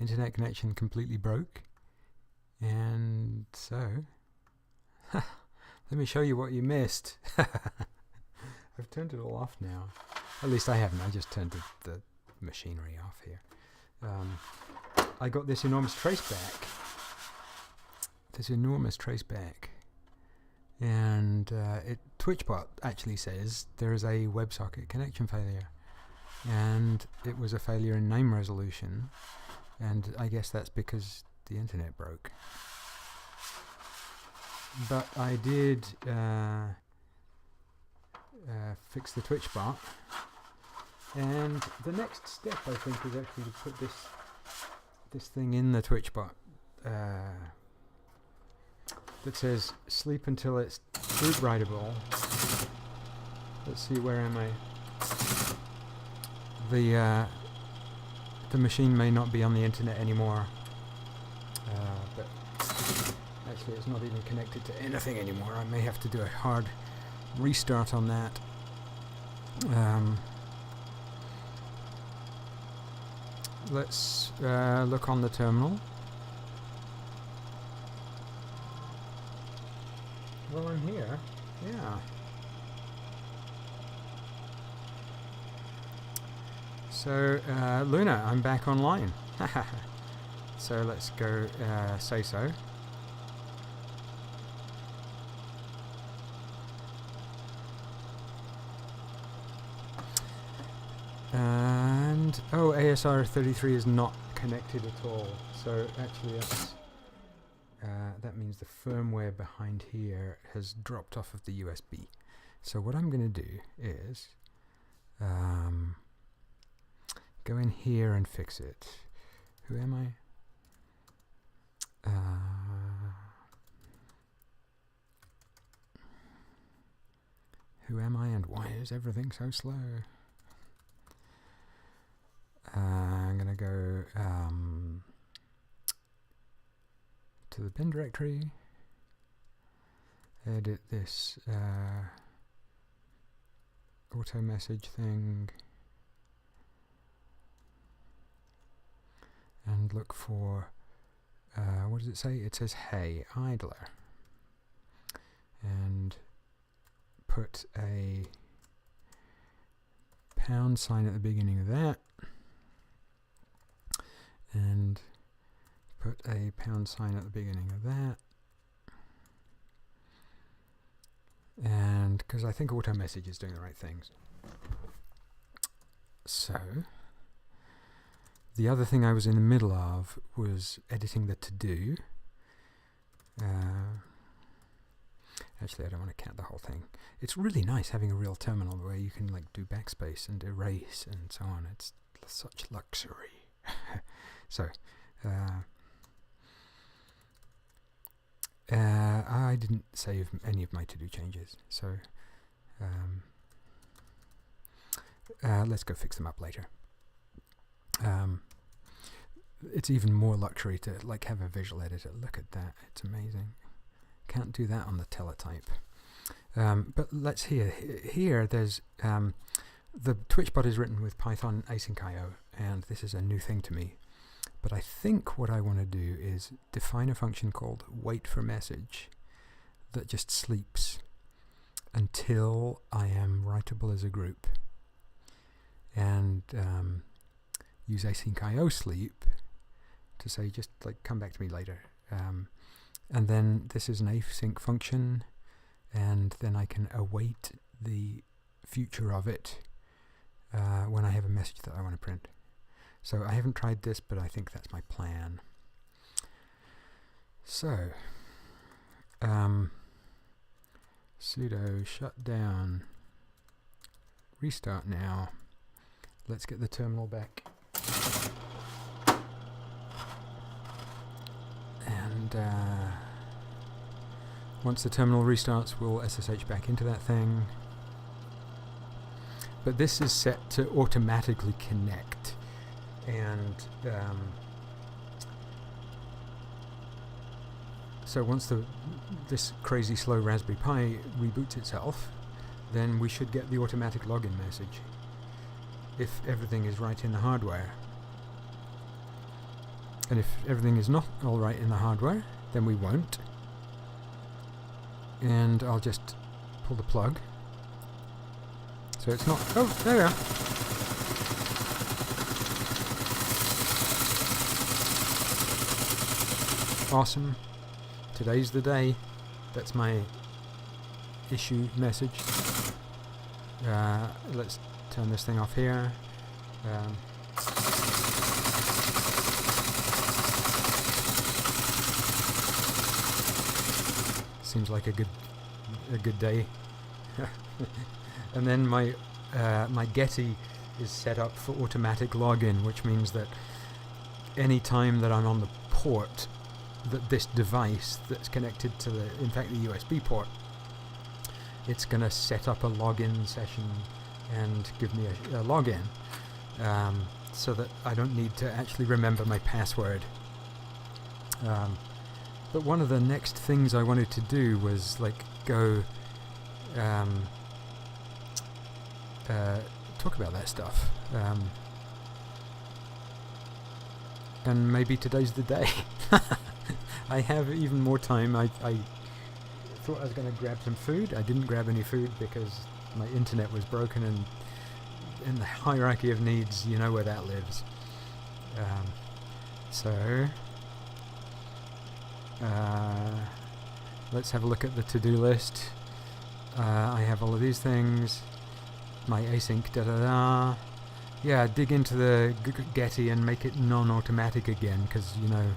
internet connection completely broke, and so let me show you what you missed. I've turned it all off now. At least I haven't. I just turned the machinery off here. I got this enormous traceback. And TwitchBot actually says there is a WebSocket connection failure, and it was a failure in name resolution, and I guess that's because the internet broke. But I did fix the TwitchBot, and the next step I think is actually to put this thing in the TwitchBot that says sleep until it's boot writable. Let's see, where am I? The machine may not be on the internet anymore, but actually it's not even connected to anything anymore. I may have to do a hard restart on that. Let's look on the terminal. Well, I'm here. Yeah. So, Luna, I'm back online. So let's go say so. And oh, ASR33 is not connected at all. So actually, that means the firmware behind here has dropped off of the USB. So what I'm going to do is go in here and fix it. Who am I? Who am I, and why is everything so slow? I'm going to go to the bin directory, edit this auto message thing, and look for, what does it say? It says hey idler, and put a pound sign at the beginning of that, and put a pound sign at the beginning of that, and because I think auto message is doing the right things. So the other thing I was in the middle of was editing the to-do. Actually, I don't want to count the whole thing. It's really nice having a real terminal where you can like do backspace and erase and so on. It's such luxury. So I didn't save any of my to-do changes, so let's go fix them up later. It's even more luxury to like have a visual editor. Look at that, it's amazing. Can't do that on the Teletype. But let's here there's the TwitchBot is written with Python async.io, and this is a new thing to me. But I think what I want to do is define a function called waitForMessage that just sleeps until I am writable as a group, and use async.io sleep to say just like come back to me later. And then this is an async function, and then I can await the future of it when I have a message that I want to print. So I haven't tried this, but I think that's my plan. So sudo shutdown, restart now. Let's get the terminal back. And once the terminal restarts, we'll SSH back into that thing. But this is set to automatically connect, and so once this crazy slow Raspberry Pi reboots itself, then we should get the automatic login message if everything is right in the hardware. And if everything is not alright in the hardware, then we won't. And I'll just pull the plug. So it's not... Oh, there we are. Awesome. Today's the day. That's my issue message. Let's turn this thing off here. Seems like a good day. And then my Getty is set up for automatic login, which means that any time that I'm on the port, that this device that's connected to in fact the USB port, it's going to set up a login session and give me a login, so that I don't need to actually remember my password. But one of the next things I wanted to do was like go talk about that stuff, and maybe today's the day. I have even more time. I thought I was going to grab some food. I didn't grab any food because my internet was broken, and in the hierarchy of needs, you know where that lives. So let's have a look at the to-do list. I have all of these things. My async da-da-da. Yeah, dig into the Getty and make it non-automatic again, because, you know,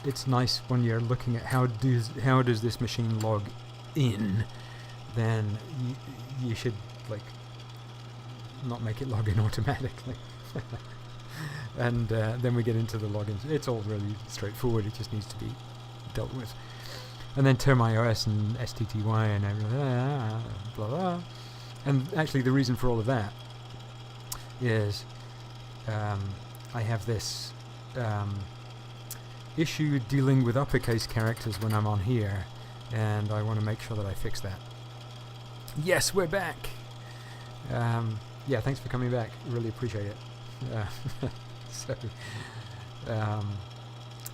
it's nice when you're looking at how does this machine log in, then you should like not make it log in automatically. And then we get into the logins. It's all really straightforward. It just needs to be dealt with. And then term iOS and STTY and everything, blah blah. And actually, the reason for all of that is I have this issue dealing with uppercase characters when I'm on here, and I want to make sure that I fix that. Yes, we're back. Yeah, thanks for coming back. Really appreciate it. So,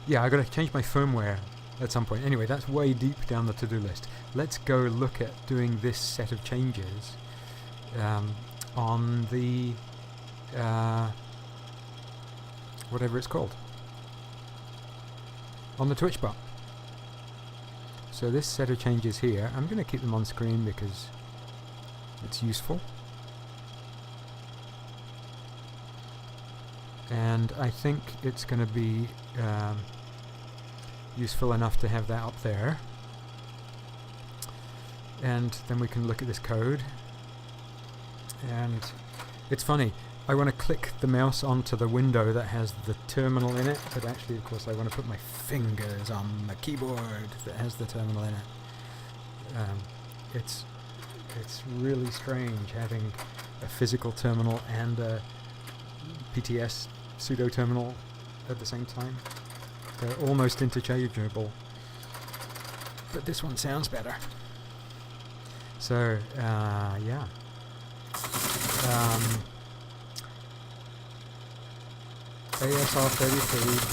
yeah, I got to change my firmware at some point. Anyway, that's way deep down the to-do list. Let's go look at doing this set of changes on the whatever it's called, on the Twitch bot. So this set of changes here, I'm going to keep them on screen because it's useful. And I think it's going to be useful enough to have that up there. And then we can look at this code. And it's funny, I want to click the mouse onto the window that has the terminal in it, but actually, of course, I want to put my fingers on the keyboard that has the terminal in it. It's really strange having a physical terminal and a PTS pseudo terminal at the same time. They're almost interchangeable, but this one sounds better. So yeah. ASR33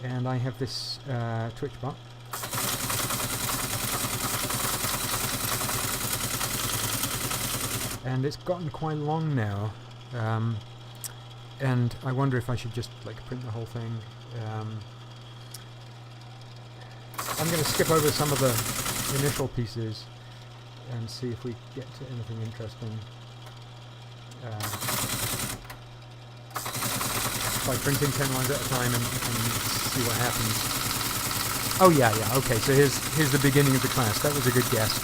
bin, and I have this Twitch bot. And it's gotten quite long now, and I wonder if I should just like print the whole thing. I'm going to skip over some of the initial pieces and see if we get to anything interesting by printing 10 lines at a time and see what happens. Oh yeah, okay, so here's the beginning of the class. That was a good guess.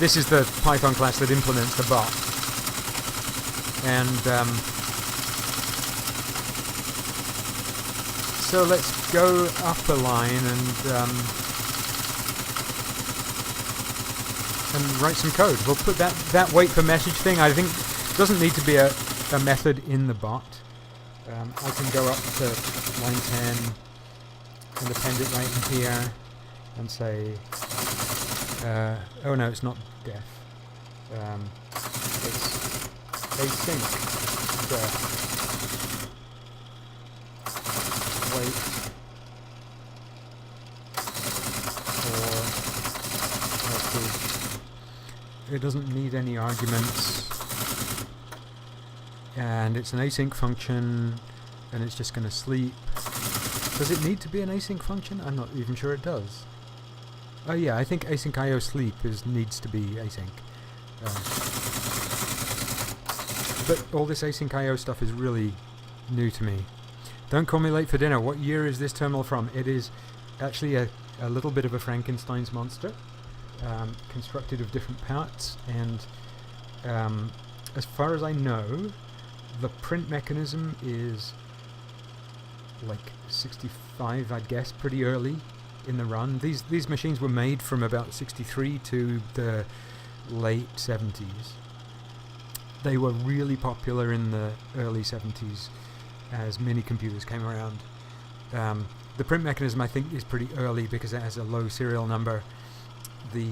This is the Python class that implements the bot. And so let's go up a line and write some code. We'll put that wait for message thing, I think, doesn't need to be a method in the bot. I can go up to line 10 and append it right in here and say, oh no, it's not def. It's async def. wait for it doesn't need any arguments, and it's an async function, and it's just going to sleep. Does it need to be an async function? I'm not even sure it does. Oh yeah, I think async IO sleep needs to be async. But all this async IO stuff is really new to me. Don't call me late for dinner. What year is this terminal from? It is actually a little bit of a Frankenstein's monster, constructed of different parts, and as far as I know, the print mechanism is like 65, I'd guess, pretty early in the run. These machines were made from about 63 to the late 70s. They were really popular in the early 70s as mini computers came around. The print mechanism, I think, is pretty early because it has a low serial number. The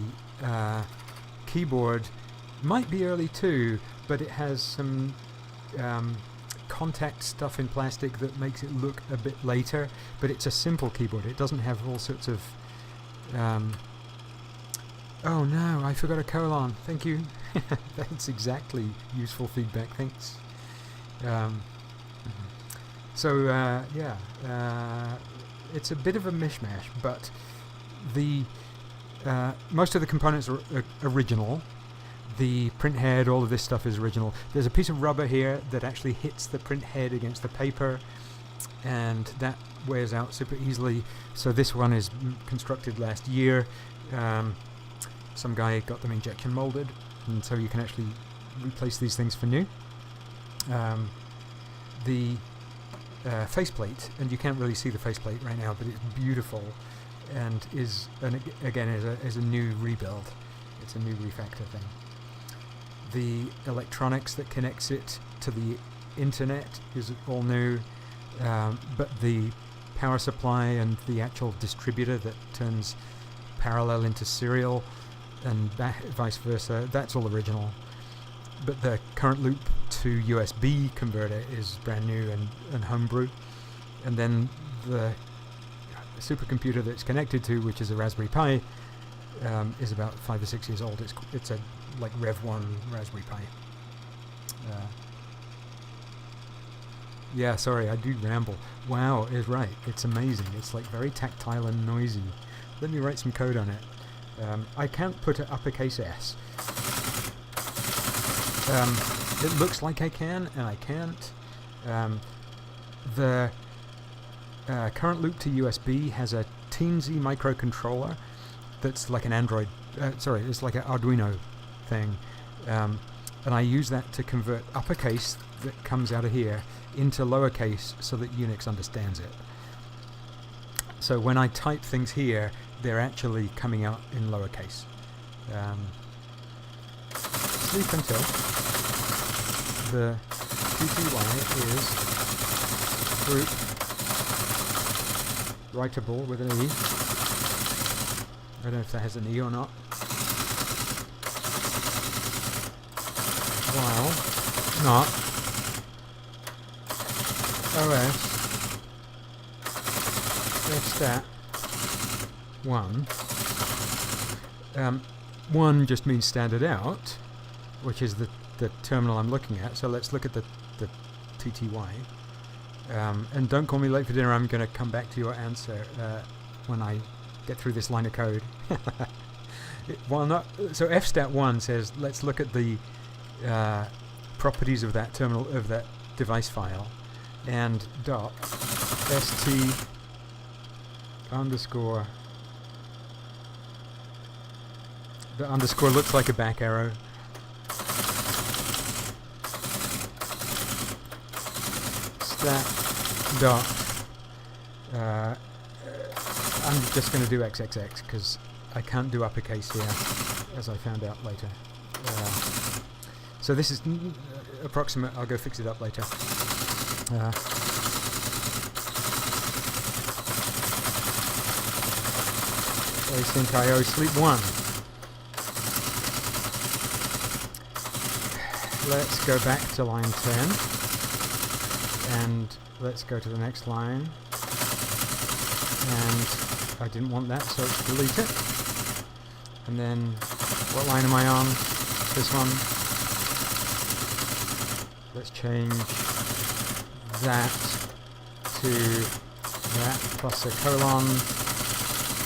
keyboard might be early too, but it has some contact stuff in plastic that makes it look a bit later, but it's a simple keyboard. It doesn't have all sorts of oh no, I forgot a colon. Thank you. That's exactly useful feedback. Thanks. So yeah, it's a bit of a mishmash, but the most of the components are original. The print head, all of this stuff is original. There's a piece of rubber here that actually hits the print head against the paper, and that wears out super easily. So this one is constructed last year. Some guy got them injection molded, and so you can actually replace these things for new. The faceplate, and you can't really see the faceplate right now, but it's beautiful, and again is a new rebuild. It's a new refactor thing. The electronics that connects it to the internet is all new, but the power supply and the actual distributor that turns parallel into serial and vice versa, that's all original. But the current loop to USB converter is brand new and homebrew. And then the supercomputer that it's connected to, which is a Raspberry Pi, is about 5 or 6 years old. It's a like Rev 1 Raspberry Pi. Yeah, sorry, I do ramble. Wow is right. It's amazing. It's like very tactile and noisy. Let me write some code on it. I can't put an uppercase S. It looks like I can, and I can't. The current loop to USB has a teensy microcontroller that's like an Android. It's like an Arduino thing, and I use that to convert uppercase that comes out of here into lowercase so that Unix understands it. So when I type things here, they're actually coming out in lowercase. Sleep until the TTY is group writable with an E. I don't know if that has an E or not. While not OS stat 1. 1 just means standard out, which is the terminal I'm looking at. So let's look at the TTY. And don't call me late for dinner. I'm going to come back to your answer when I get through this line of code. So fstat1 says let's look at the properties of that terminal, of that device file, and dot st underscore. The underscore looks like a back arrow. Stat dot. I'm just going to do XXX because I can't do uppercase here, as I found out later. So this is approximate. I'll go fix it up later. Async IO sleep 1. Let's go back to line 10 and let's go to the next line. and I didn't want that, so let's delete it. And then, what line am I on? This one. Let's change that to that plus a colon.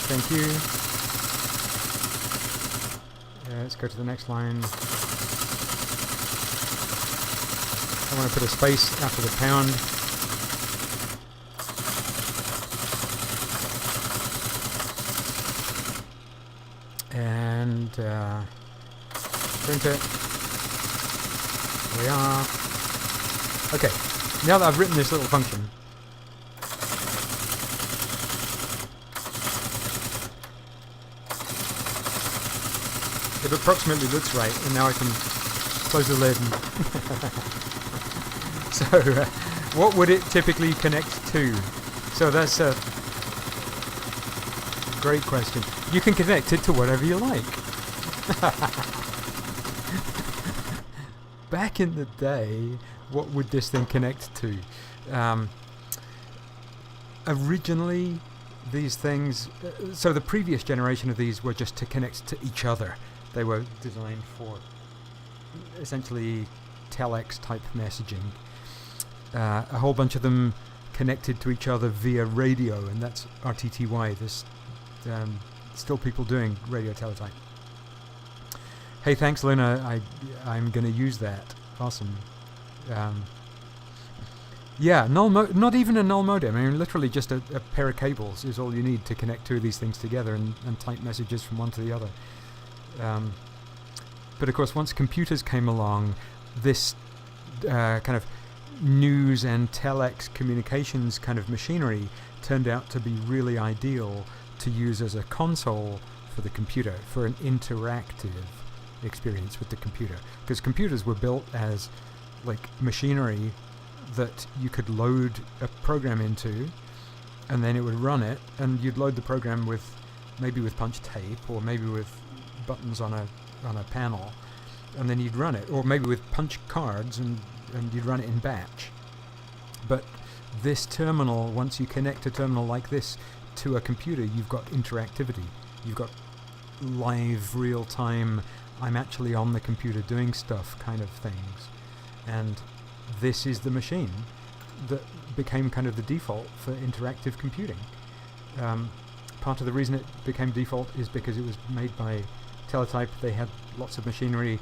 Thank you. Let's go to the next line. I want to put a space after the pound. And print it. There we are. Okay, now that I've written this little function, it approximately looks right, and now I can close the lid. So, what would it typically connect to? So that's a great question. You can connect it to whatever you like. Back in the day, what would this thing connect to? Originally, these things... so the previous generation of these were just to connect to each other. They were designed for essentially telex type messaging. A whole bunch of them connected to each other via radio, and that's RTTY. There's still people doing radio teletype. Hey, thanks, Luna. I'm going to use that. Awesome. Yeah, not even a null modem. I mean, literally just a pair of cables is all you need to connect two of these things together and type messages from one to the other. But of course, once computers came along, this kind of news and telex communications kind of machinery turned out to be really ideal to use as a console for the computer, for an interactive experience with the computer. Because computers were built as like machinery that you could load a program into, and then it would run it, and you'd load the program with maybe with punchtape, or maybe with buttons on a panel, and then you'd run it, or maybe with punch cards, and you'd run it in batch. But this terminal, once you connect a terminal like this to a computer, you've got interactivity. You've got live, real-time, I'm actually on the computer doing stuff kind of things. And this is the machine that became kind of the default for interactive computing. Part of the reason it became default is because it was made by Teletype. They had lots of machinery.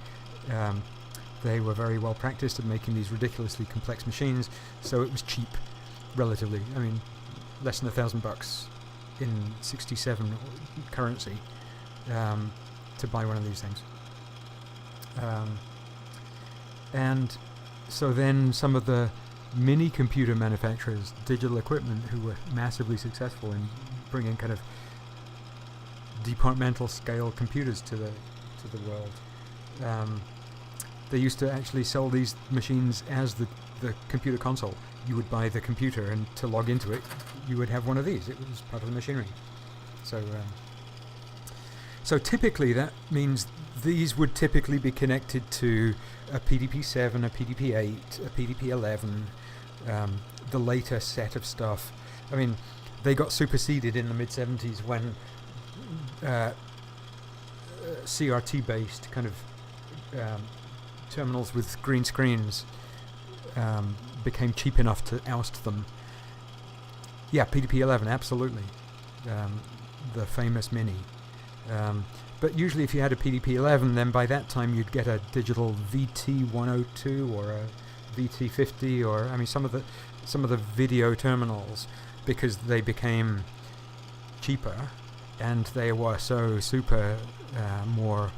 They were very well practiced at making these ridiculously complex machines, so it was cheap, relatively. I mean, less than $1,000 in 67 currency to buy one of these things. And so then some of the mini computer manufacturers, Digital Equipment, who were massively successful in bringing kind of departmental scale computers to the world, they used to actually sell these machines as the computer console. You would buy the computer, and to log into it, you would have one of these. It was part of the machinery. So typically that means these would typically be connected to a PDP-7, a PDP-8, a PDP-11, the later set of stuff. I mean, they got superseded in the mid-70s when CRT-based kind of terminals with green screens became cheap enough to oust them. Yeah, PDP-11, absolutely. The famous Mini. But usually if you had a PDP-11, then by that time you'd get a digital VT102 or a VT50, or I mean some of the video terminals, because they became cheaper and they were so super more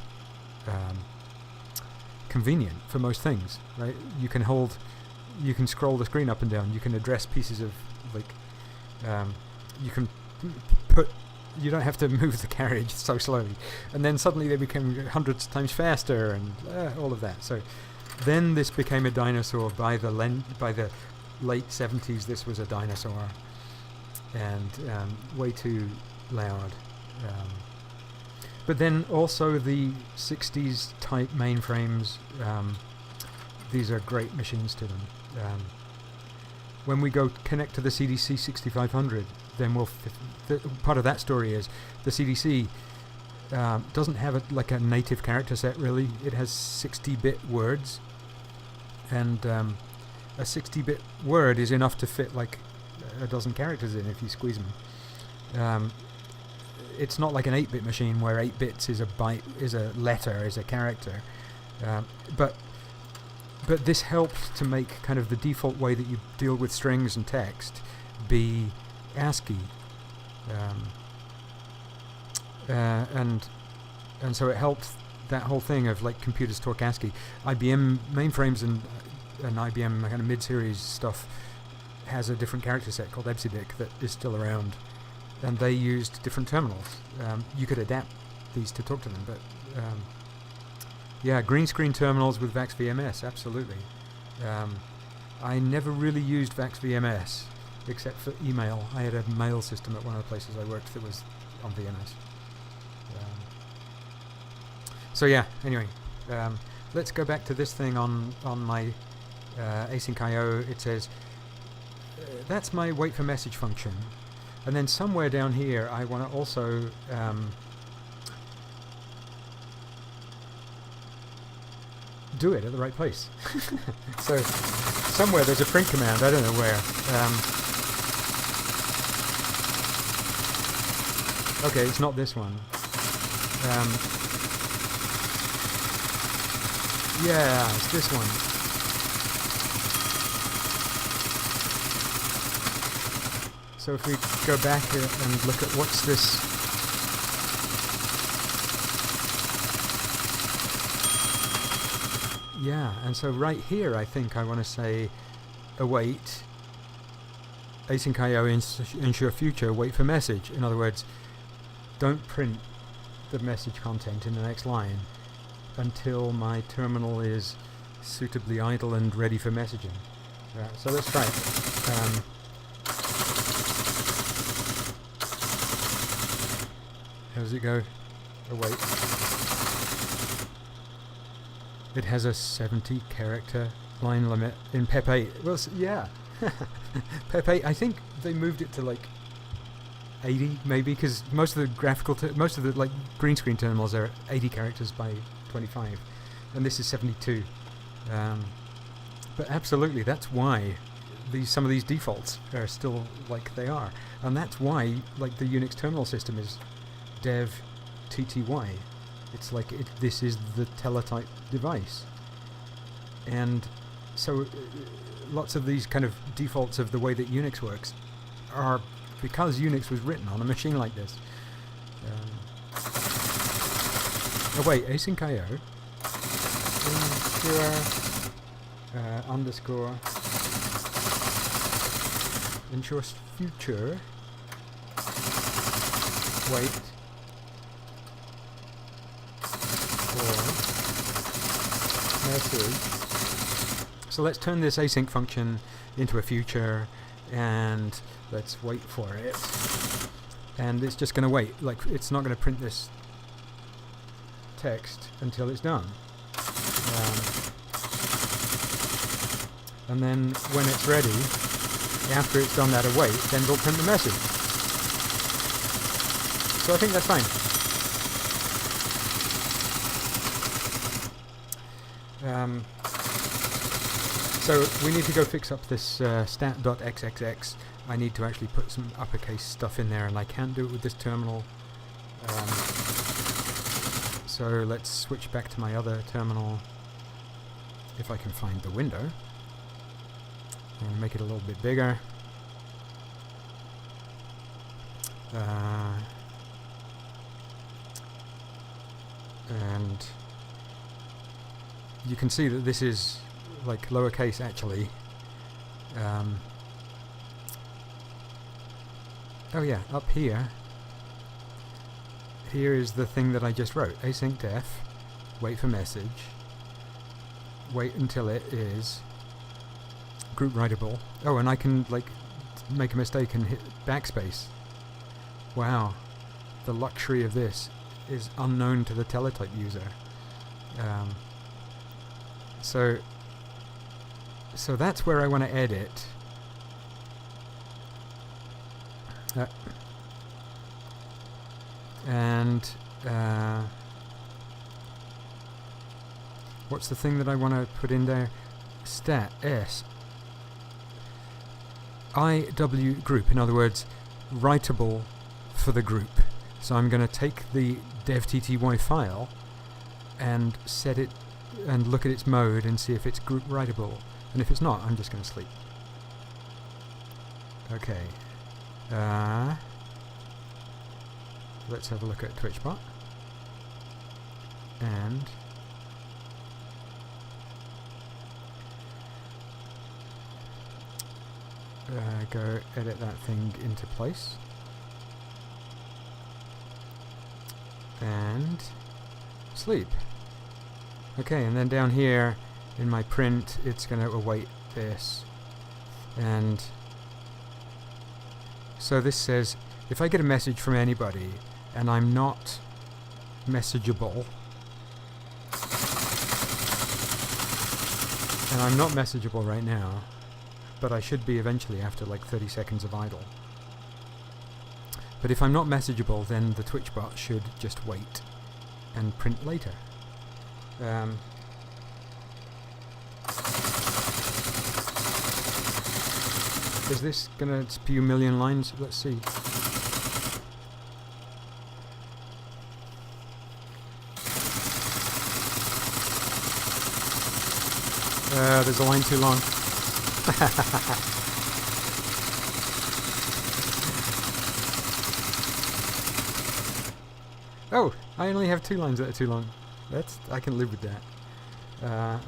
convenient for most things, right? You can scroll the screen up and down, you can address pieces of you can you don't have to move the carriage so slowly, and then suddenly they became hundreds of times faster, and all of that. So then this became a dinosaur. By the late 70s, this was a dinosaur, and way too loud. But then also the 60s type mainframes, these are great machines to them. When we go connect to the CDC 6500, then part of that story is the CDC doesn't have like a native character set really. It has 60-bit words, and a 60-bit word is enough to fit like a dozen characters in if you squeeze them. It's not like an 8-bit machine where 8 bits is a byte, is a letter, is a character. But this helped to make kind of the default way that you deal with strings and text be ASCII. And so it helped that whole thing of like computers talk ASCII. IBM mainframes and IBM kind of mid-series stuff has a different character set called ASCII that is still around, and they used different terminals. You could adapt these to talk to them, but yeah, green screen terminals with VAX VMS, absolutely. I never really used VAX VMS except for email. I had a mail system at one of the places I worked that was on VMS. So yeah, anyway, let's go back to this thing on my async IO. It says that's my wait for message function, and then somewhere down here I want to also do it at the right place. So somewhere there's a print command, I don't know where. Okay, it's not this one. Yeah, it's this one. So if we go back and look at what's this. Yeah, and so right here I think I want to say await async IO ensure future wait for message. In other words, don't print the message content in the next line until my terminal is suitably idle and ready for messaging. So let's try it. How does it go? Await. It has a 70 character line limit in PEP 8. Well, yeah. PEP 8, I think they moved it to like 80 maybe, because most of the most of the like green screen terminals are 80 characters by 25, and this is 72. But absolutely, that's why some of these defaults are still like they are, and that's why like the Unix terminal system is dev TTY. It's like this is the Teletype device, and so lots of these kind of defaults of the way that Unix works are because Unix was written on a machine like this. Oh wait, async IO underscore ensures future wait message. So let's turn this async function into a future, and let's wait for it. And it's just going to wait. Like, it's not going to print this text until it's done. And then when it's ready, after it's done that await, then it'll print the message. So I think that's fine. So we need to go fix up this stat.xxx. I need to actually put some uppercase stuff in there, and I can't do it with this terminal. So let's switch back to my other terminal, if I can find the window, and make it a little bit bigger. And you can see that this is like lowercase actually. Oh yeah, up here is the thing that I just wrote. Async def, wait for message, wait until it is group writable. Oh, and I can like make a mistake and hit backspace. Wow, the luxury of this is unknown to the Teletype user. So that's where I want to edit. And what's the thing that I want to put in there? Stat S IW group, in other words, writable for the group. So I'm going to take the dev.tty file and set it and look at its mode and see if it's group writable. And if it's not, I'm just going to sleep. Okay. Let's have a look at TwitchBot. And go edit that thing into place. And sleep. Okay, and then down here in my print, it's going to await this. And so this says, if I get a message from anybody and I'm not messageable, and I'm not messageable right now, but I should be eventually after like 30 seconds of idle. But if I'm not messageable, then the TwitchBot should just wait and print later. Is this going to spew a million lines? Let's see. There's a line too long. Oh, I only have 2 lines that are too long. I can live with that.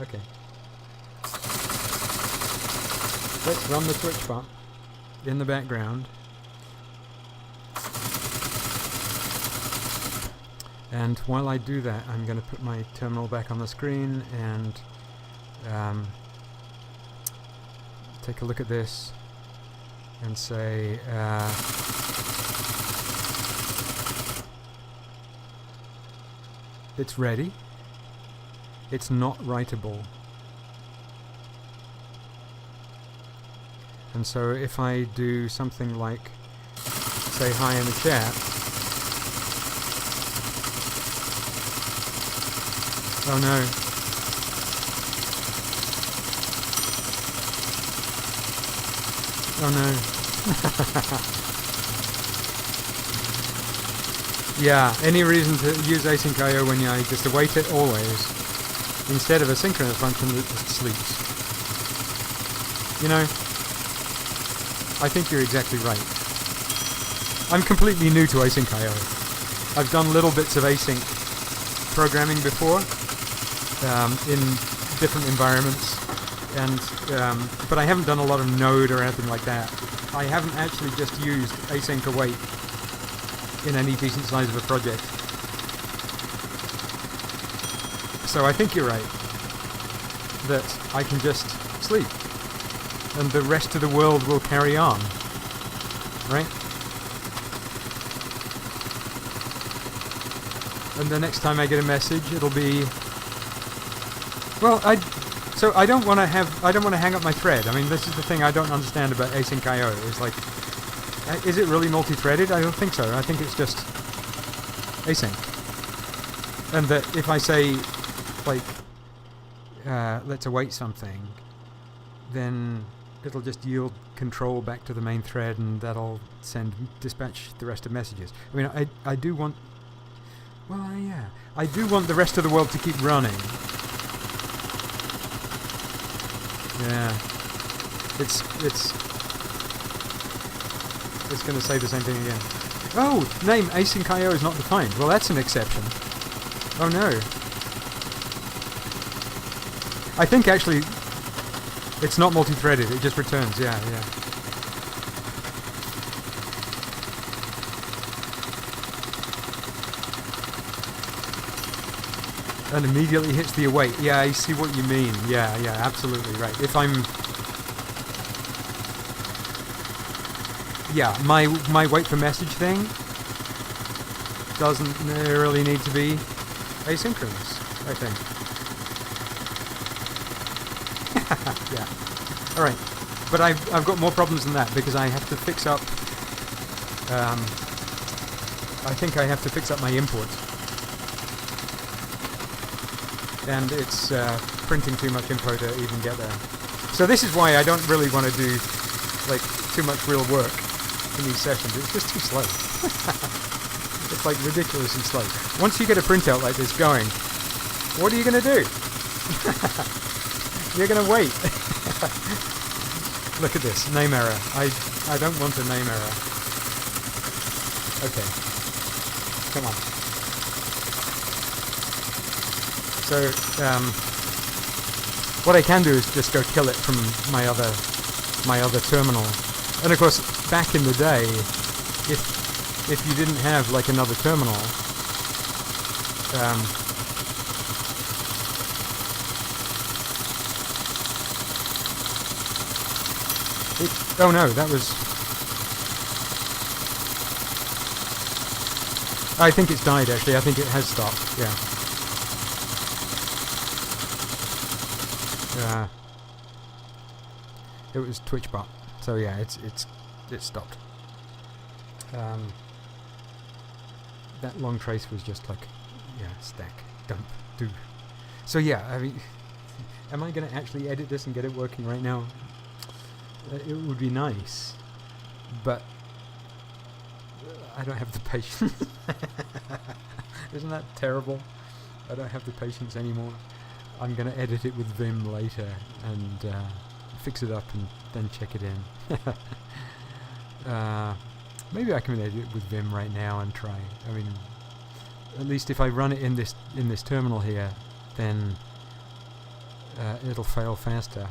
Okay. Let's run the TwitchBot in the background. And while I do that, I'm going to put my terminal back on the screen and take a look at this and say it's ready. It's not writable. And so if I do something like say hi in the chat, oh no. Oh no. Yeah, any reason to use async.io when I just await it always, instead of a synchronous function that just sleeps. You know, I think you're exactly right. I'm completely new to async.io. I've done little bits of async programming before, in different environments. And but I haven't done a lot of Node or anything like that. I haven't actually just used async await in any decent size of a project. So I think you're right that I can just sleep and the rest of the world will carry on, right? And the next time I get a message, it'll be, well, so I don't want to hang up my thread. I mean, this is the thing I don't understand about async.io. Is like, is it really multi-threaded? I don't think so. I think it's just async. And that if I say, like, let's await something, then it'll just yield control back to the main thread, and that'll dispatch the rest of messages. I mean, I do want, well, yeah, I do want the rest of the world to keep running. Yeah, it's going to say the same thing again. Oh, name async.io is not defined. Well, that's an exception. Oh no. I think actually it's not multi-threaded. It just returns. Yeah. And immediately hits the await. Yeah, I see what you mean. Yeah, absolutely right. If I'm... Yeah, my wait for message thing doesn't really need to be asynchronous, I think. Yeah. Alright. But I've got more problems than that, because I have to fix up I think I have to fix up my imports. And it's printing too much info to even get there. So this is why I don't really want to do like too much real work in these sessions. It's just too slow. It's like ridiculously slow. Once you get a printout like this going, what are you going to do? You're going to wait. Look at this, name error. I don't want a name error. Okay. Come on. So, what I can do is just go kill it from my other terminal. And of course, back in the day, if you didn't have like another terminal, oh no, that was... I think it's died actually. I think it has stopped. Yeah. It was TwitchBot. So yeah, it's stopped. That long trace was just like, yeah, stack, dump, do. So yeah, I mean, am I going to actually edit this and get it working right now? It would be nice, but I don't have the patience. Isn't that terrible? I don't have the patience anymore. I'm going to edit it with Vim later and fix it up and then check it in. Maybe I can edit it with Vim right now and try. I mean, at least if I run it in this terminal here, then it'll fail faster.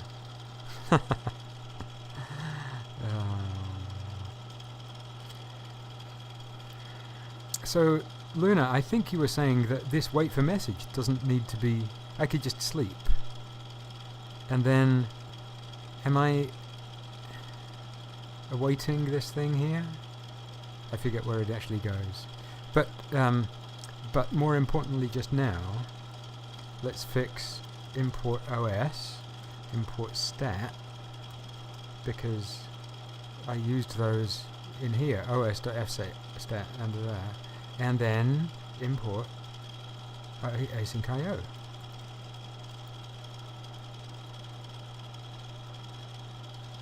So, Luna, I think you were saying that this wait for message doesn't need to be... I could just sleep. And then... Am I awaiting this thing here? I forget where it actually goes. But more importantly just now, let's fix import OS, import stat, because I used those in here, os.fstat under there, and then import async IO.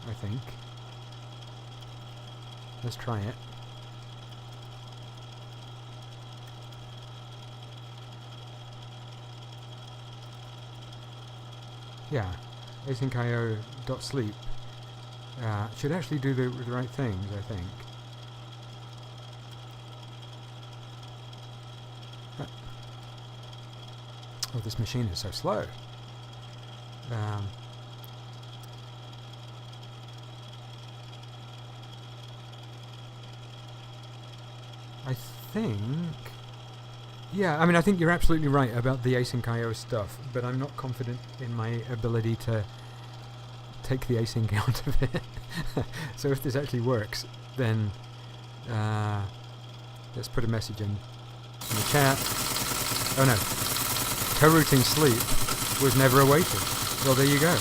I think. Let's try it. Yeah, async IO.sleep should actually do the right things, I think. Oh, this machine is so slow. I think... Yeah, I mean, I think you're absolutely right about the async IO stuff, but I'm not confident in my ability to take the async out of it. So if this actually works, then let's put a message in the chat. Oh no, co-routing sleep was never awaited. Well, there you go.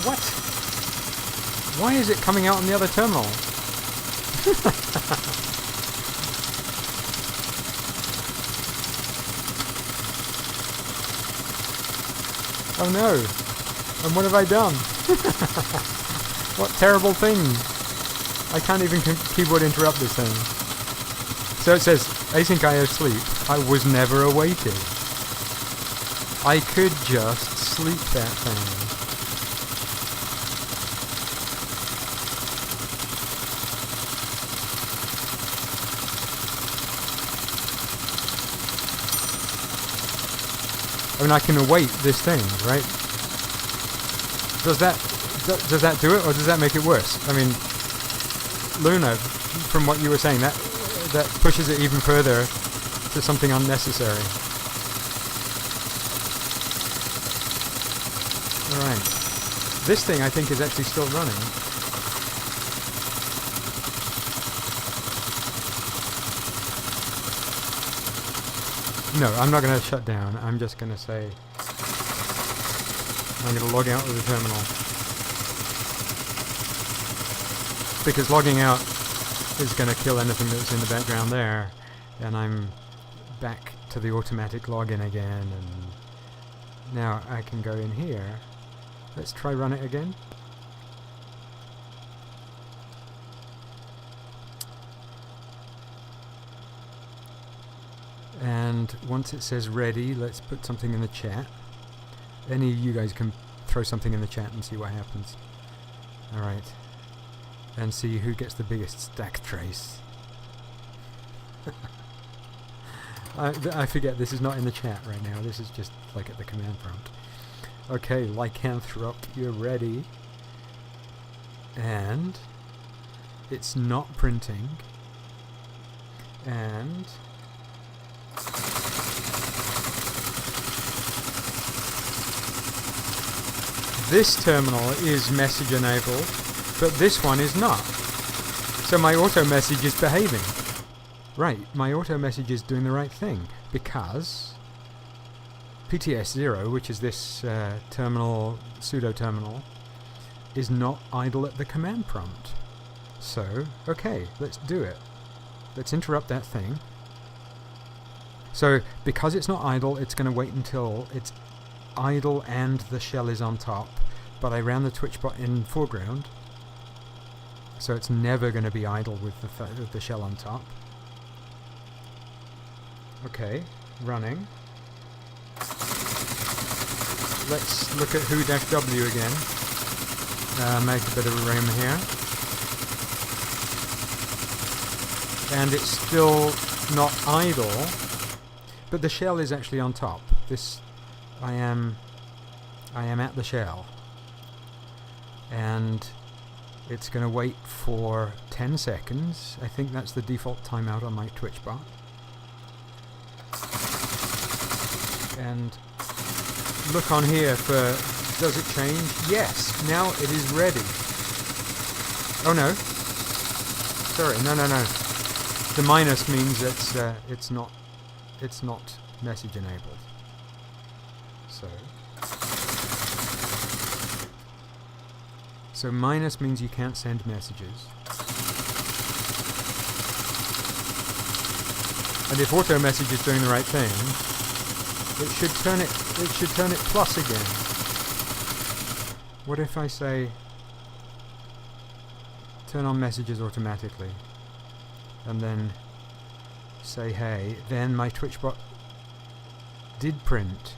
What? Why is it coming out on the other terminal? Oh no! And what have I done? What terrible thing! I can't even keyboard interrupt this thing. So it says, async IO sleep, I was never awaited. I could just sleep that thing. I mean, I can await this thing, right? Does that do it, or does that make it worse? I mean, Luna, from what you were saying, that pushes it even further to something unnecessary. Alright. This thing, I think, is actually still running. No, I'm not going to shut down. I'm just going to say... I'm going to log out of the terminal. because logging out is going to kill anything that's in the background there, and I'm back to the automatic login again, and now I can go in here. Let's try run it again. And once it says ready, let's put something in the chat. Any of you guys can throw something in the chat and see what happens. Alright. And see who gets the biggest stack trace. I forget, this is not in the chat right now. This is just like at the command prompt. Okay, lycanthrope, you're ready. And it's not printing. And this terminal is message enabled, but this one is not. So my auto message is behaving. Right, my auto message is doing the right thing, because PTS0, which is this terminal, pseudo terminal, is not idle at the command prompt. So, okay, let's do it. Let's interrupt that thing. So, because it's not idle, it's going to wait until it's idle and the shell is on top. But I ran the TwitchBot in foreground, so it's never going to be idle with the shell on top. Okay, running. Let's look at who-w again. Make a bit of room here. And it's still not idle, but the shell is actually on top. I am at the shell. And it's going to wait for 10 seconds. I think that's the default timeout on my TwitchBot. And look on here for, does it change? Yes, now it is ready. Oh no. Sorry, no. The minus means it's not message enabled. So minus means you can't send messages. And if auto message is doing the right thing, it should turn it plus again. What if I say turn on messages automatically and then say hey, then my TwitchBot did print.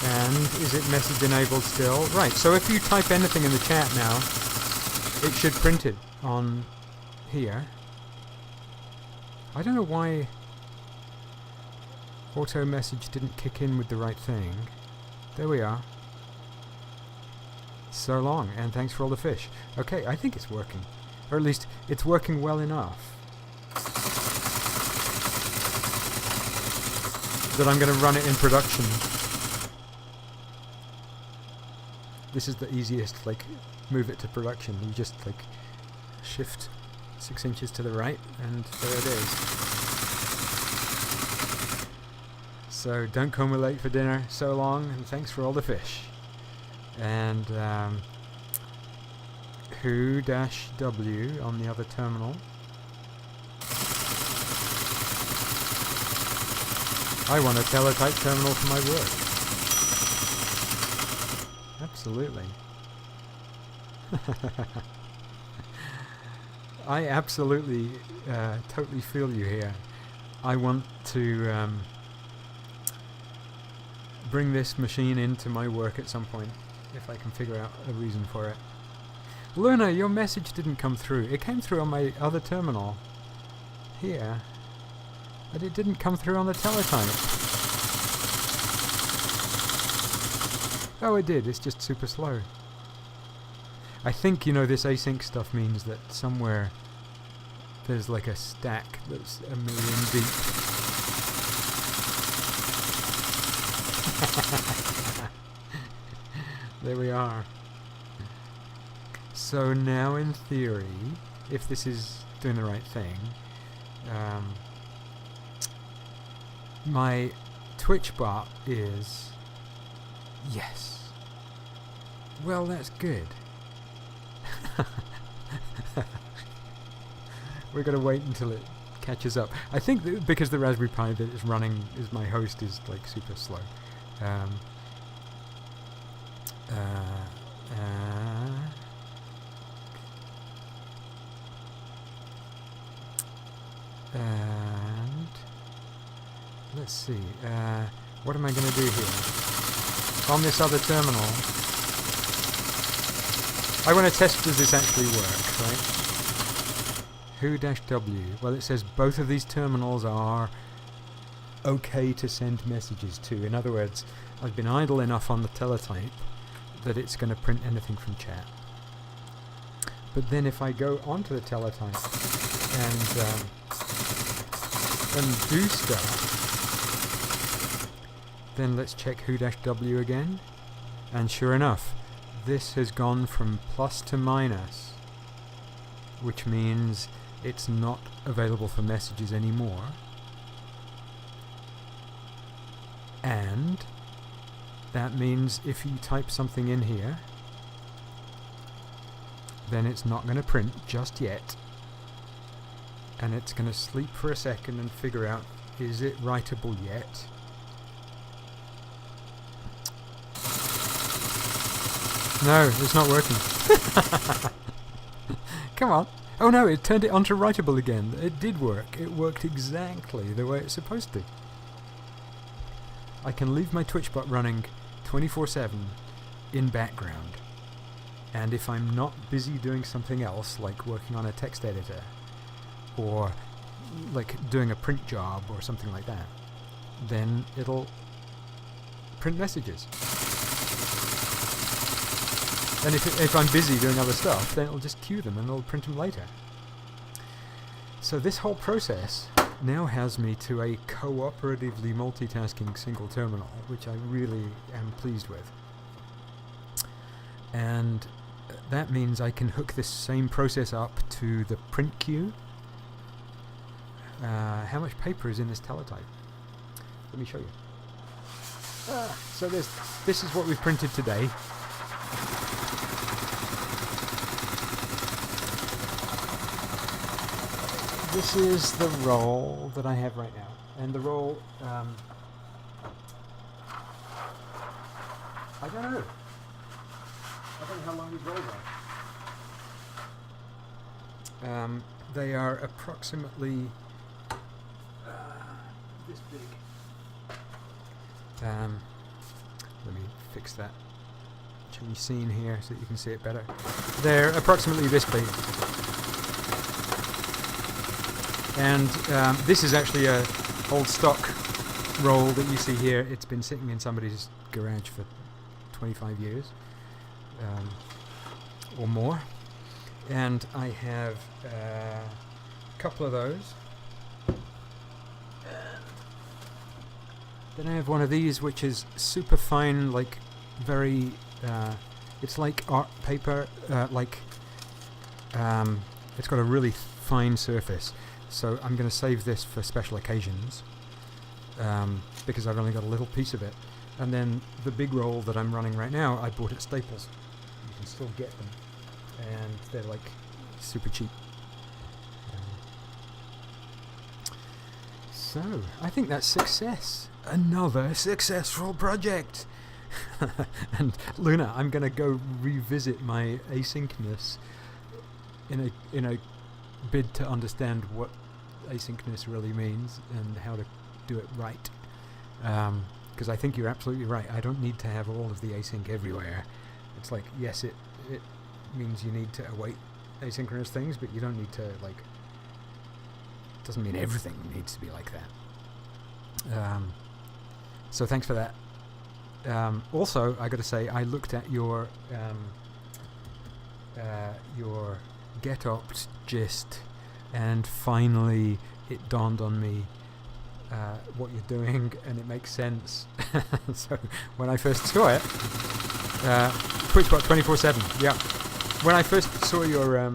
And is it message enabled still? Right, so if you type anything in the chat now, it should print it on here. I don't know why auto message didn't kick in with the right thing. There we are. So long, and thanks for all the fish. Okay, I think it's working. Or at least, it's working well enough that I'm going to run it in production. This is the easiest, like, move it to production. You just, like, shift 6 inches to the right, and there it is. So, don't come late for dinner. So long, and thanks for all the fish. And, who-w on the other terminal. I want a Teletype terminal for my work. Absolutely. I absolutely totally feel you here. I want to bring this machine into my work at some point, if I can figure out a reason for it. Luna, your message didn't come through. It came through on my other terminal here, but it didn't come through on the Teletype. Oh, it did. It's just super slow. I think, you know, this async stuff means that somewhere there's like a stack that's a million deep. There we are. So now, in theory, if this is doing the right thing, my Twitch bot is... Yes. Well, that's good. We're going to wait until it catches up. I think that because the Raspberry Pi that is running as my host is like super slow. And let's see, what am I going to do here? On this other terminal, I want to test does this actually work, right? Who-W, well it says both of these terminals are okay to send messages to. In other words, I've been idle enough on the Teletype that it's going to print anything from chat. But then if I go onto the Teletype and do stuff, then let's check Who-W again, and sure enough, this has gone from plus to minus, which means it's not available for messages anymore. And that means if you type something in here, then it's not going to print just yet, and it's going to sleep for a second and figure out, is it writable yet? No, it's not working. Come on. Oh no, it turned it onto writable again. It did work. It worked exactly the way it's supposed to. I can leave my TwitchBot running 24/7 in background. And if I'm not busy doing something else, like working on a text editor, or like doing a print job or something like that, then it'll print messages. And if I'm busy doing other stuff, then it'll just queue them and it'll print them later. So this whole process now has me to a cooperatively multitasking single terminal, which I really am pleased with. And that means I can hook this same process up to the print queue. How much paper is in this Teletype? Let me show you. So this is what we've printed today. This is the roll that I have right now, and the roll, I don't know how long these rolls are. They are approximately this big. Let me fix that changing scene here so that you can see it better. They're approximately this big. And this is actually a old stock roll that you see here. It's been sitting in somebody's garage for 25 years or more. And I have a couple of those. Then I have one of these which is super fine, like very, it's like art paper, it's got a really fine surface. So I'm going to save this for special occasions because I've only got a little piece of it. And then the big roll that I'm running right now, I bought at Staples. You can still get them, and they're like super cheap. So I think that's success. Another successful project. And Luna, I'm going to go revisit my asynchronous in a bid to understand what asynchronous really means and how to do it right, because I think you're absolutely right. I don't need to have all of the async everywhere. It's like, yes, it means you need to await asynchronous things, but you don't need to, like, it doesn't mean everything needs to be like that. So thanks for that. Also, I got to say, I looked at your GetOpt gist, and finally it dawned on me what you're doing, and it makes sense. So when I first saw it, TwitchBot 24/7. Yeah. When I first saw your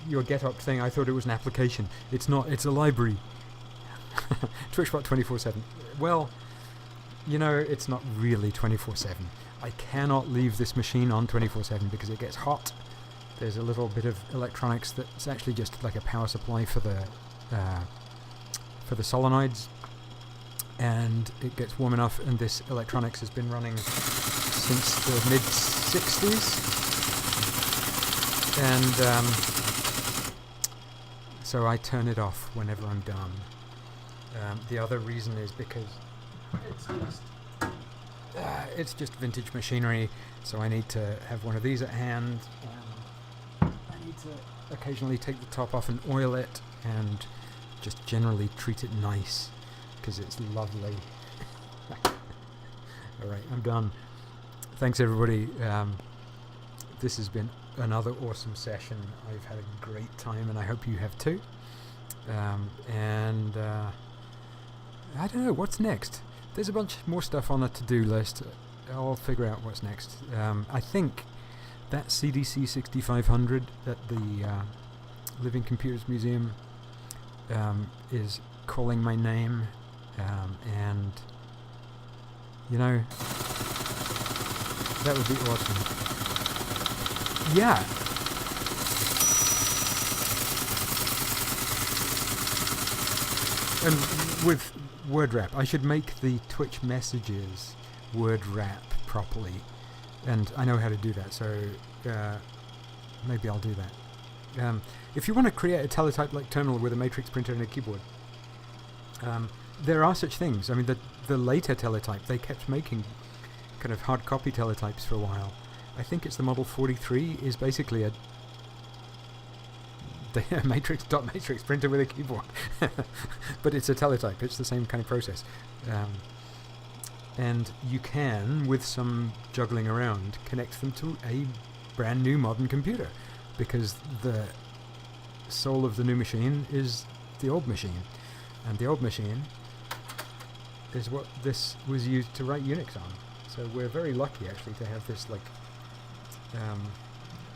GetOpt thing, I thought it was an application. It's not. It's a library. TwitchBot 24/7. Well, you know, it's not really 24/7. I cannot leave this machine on 24/7 because it gets hot. There's a little bit of electronics that's actually just like a power supply for the solenoids, and it gets warm enough, and this electronics has been running since the mid-60s, and so I turn it off whenever I'm done. The other reason is because it's just vintage machinery, so I need to have one of these at hand. I need to occasionally take the top off and oil it, and just generally treat it nice, because it's lovely. Alright, I'm done. Thanks everybody. This has been another awesome session. I've had a great time, and I hope you have too. And I don't know, what's next? There's a bunch more stuff on the to-do list. I'll figure out what's next. I think that CDC 6500 at the Living Computers Museum is calling my name, and you know, that would be awesome. Yeah. And with word wrap, I should make the Twitch messages word wrap properly, and I know how to do that, so maybe I'll do that. If you want to create a Teletype-like terminal with a matrix printer and a keyboard, there are such things. I mean, the later Teletype, they kept making kind of hard copy teletypes for a while. I think it's the Model 43 is basically a matrix printer with a keyboard. But it's a teletype. It's the same kind of process. And you can, with some juggling around, connect them to a brand new modern computer, because the soul of the new machine is the old machine, and the old machine is what this was used to write Unix on. So we're very lucky actually to have this like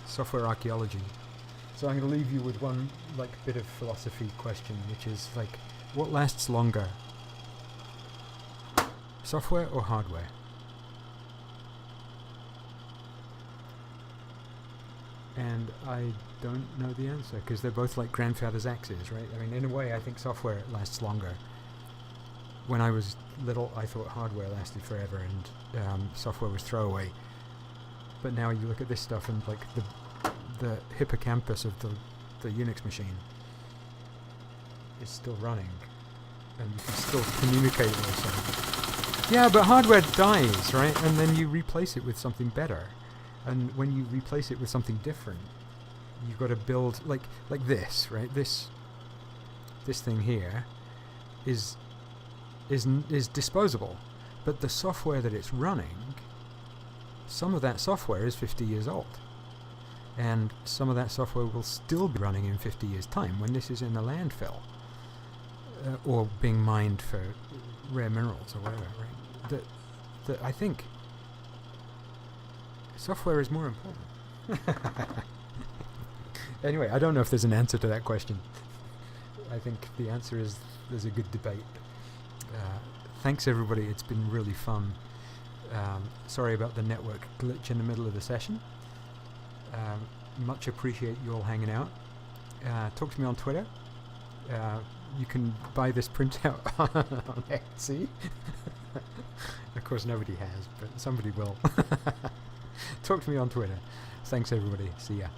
software archaeology. So I'm going to leave you with one like bit of philosophy question, which is like, what lasts longer, software or hardware? And I don't know the answer, because they're both like grandfather's axes, right? I mean, in a way, I think software lasts longer. When I was little, I thought hardware lasted forever, and software was throwaway. But now you look at this stuff, and like the hippocampus of the Unix machine is still running, and you can still communicate with something. Yeah, but hardware dies, right? And then you replace it with something better. And when you replace it with something different, you've got to build like this, right? This thing here is disposable, but the software that it's running, some of that software is 50 years old, and some of that software will still be running in 50 years' time when this is in the landfill, or being mined for rare minerals or whatever, right? That I think software is more important. Anyway, I don't know if there's an answer to that question. I think the answer is there's a good debate. Thanks everybody, it's been really fun. Sorry about the network glitch in the middle of the session. Much appreciate you all hanging out. Talk to me on Twitter. You can buy this printout on ASCII. Of course nobody has, but somebody will. Talk to me on Twitter. Thanks everybody. See ya.